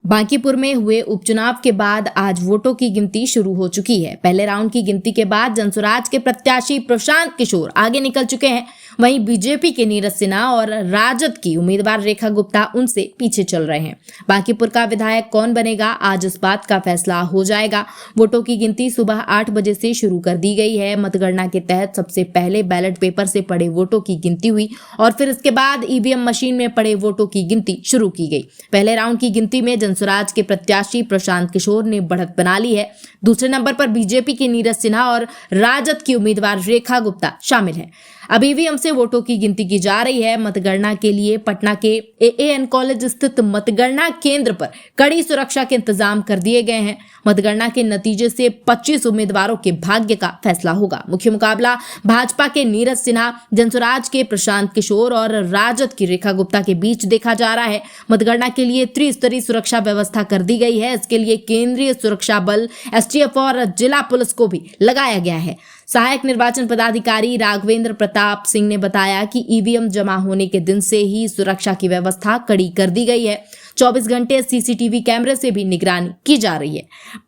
बांकीपुर में हुए उपचुनाव के बाद आज वोटों की गिनती शुरू हो चुकी है। पहले राउंड की गिनती के बाद जनसुराज के प्रत्याशी प्रशांत किशोर आगे निकल चुके हैं। वहीं बीजेपी के नीरज सिन्हा और राजद की उम्मीदवार रेखा गुप्ता उनसे पीछे चल रहे हैं। बांकीपुर का विधायक कौन बनेगा, आज इस बात का फैसला हो जाएगा। वोटों की गिनती सुबह 8 बजे से शुरू कर दी गई है। मतगणना के तहत सबसे पहले बैलेट पेपर से पड़े वोटों की गिनती हुई और फिर इसके बाद ईवीएम मशीन में पड़े वोटों की गिनती शुरू की गई। पहले राउंड की गिनती में जनसुराज के प्रत्याशी प्रशांत किशोर ने बढ़त बना ली है। दूसरे नंबर पर बीजेपी के नीरज सिन्हा और राजद की उम्मीदवार रेखा गुप्ता शामिल हैं। अब ईवीएम से वोटों की गिनती की जा रही है। मतगणना के लिए पटना के AAN कॉलेज स्थित मतगणना केंद्र पर कड़ी सुरक्षा के इंतजाम कर दिए गए हैं। मतगणना के नतीजे से 25 उम्मीदवारों के भाग्य का फैसला होगा। मुख्य मुकाबला भाजपा के नीरज सिन्हा, जनसुराज के प्रशांत किशोर और राजद की रेखा गुप्ता के बीच देखा जा रहा है। मतगणना के लिए त्रिस्तरीय सुरक्षा व्यवस्था कर दी गई है। इसके लिए केंद्रीय सुरक्षा बल, STF और जिला पुलिस को भी लगाया गया है। सहायक निर्वाचन पदाधिकारी राघवेंद्र प्रताप सिंह ने बताया कि ईवीएम जमा होने के दिन से ही सुरक्षा की व्यवस्था कड़ी कर दी गई है। 24 घंटे CCTV कैमरे से भी निगरानी की जा रही है।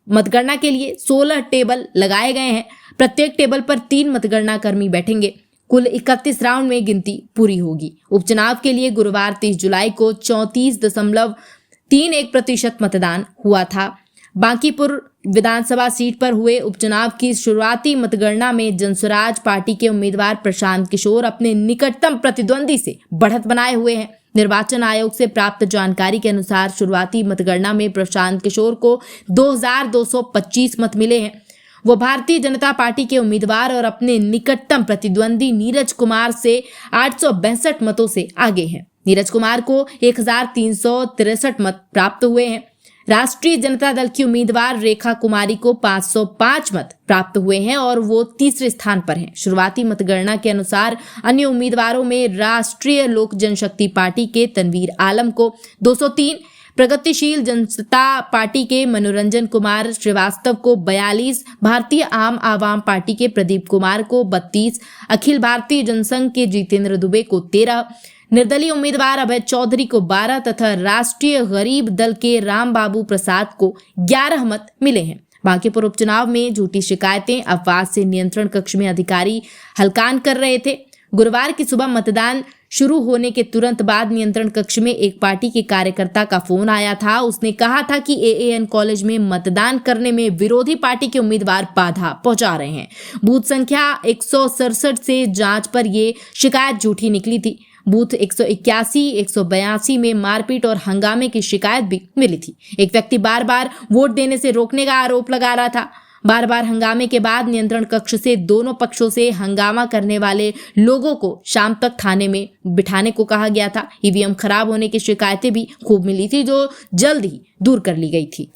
मतगणना के लिए 16 टेबल लगाए गए हैं। प्रत्येक टेबल पर 3 मतगणना कर्मी बैठेंगे। कुल 31 राउंड में गिनती पूरी होगी। उपचुनाव के लिए गुरुवार 30 जुलाई को 34.31% मतदान हुआ था। बांकीपुर विधानसभा सीट पर हुए उपचुनाव की शुरुआती मतगणना में जनसुराज पार्टी के उम्मीदवार प्रशांत किशोर अपने निकटतम प्रतिद्वंदी से बढ़त बनाए हुए हैं। निर्वाचन आयोग से प्राप्त जानकारी के अनुसार शुरुआती मतगणना में प्रशांत किशोर को 2225 मत मिले हैं। वो भारतीय जनता पार्टी के उम्मीदवार और अपने निकटतम प्रतिद्वंदी नीरज कुमार से 862 मतों से आगे हैं। नीरज कुमार को 1363 मत प्राप्त हुए हैं। राष्ट्रीय जनता दल की उम्मीदवार रेखा कुमारी को 505 मत प्राप्त हुए हैं और वो तीसरे स्थान पर हैं। शुरुआती मतगणना के अनुसार अन्य उम्मीदवारों में राष्ट्रीय लोक जनशक्ति पार्टी के तनवीर आलम को 203, प्रगतिशील जनता पार्टी के मनोरंजन कुमार श्रीवास्तव को 42, भारतीय आम आवाम पार्टी के प्रदीप कुमार को 32, अखिल भारतीय जनसंघ के जितेंद्र दुबे को 13, निर्दलीय उम्मीदवार अभय चौधरी को 12 तथा राष्ट्रीय गरीब दल के राम बाबू प्रसाद को 11 मत मिले हैं। बांकीपुर उपचुनाव में झूठी शिकायतें, अफवाह से नियंत्रण कक्ष में अधिकारी हलकान कर रहे थे। गुरुवार की सुबह मतदान शुरू होने के तुरंत बाद नियंत्रण कक्ष में एक पार्टी के कार्यकर्ता का फोन आया था। उसने कहा था कि AAN कॉलेज में मतदान करने में विरोधी पार्टी के उम्मीदवार बाधा पहुंचा रहे हैं। बूथ संख्या 167 से जांच पर यह शिकायत झूठी निकली थी। बूथ 181, 182 में मारपीट और हंगामे की शिकायत भी मिली थी। एक व्यक्ति बार बार वोट देने से रोकने का आरोप लगा रहा था। बार बार हंगामे के बाद नियंत्रण कक्ष से दोनों पक्षों से हंगामा करने वाले लोगों को शाम तक थाने में बिठाने को कहा गया था। ईवीएम खराब होने की शिकायतें भी खूब मिली थी, जो जल्द ही दूर कर ली गई थी।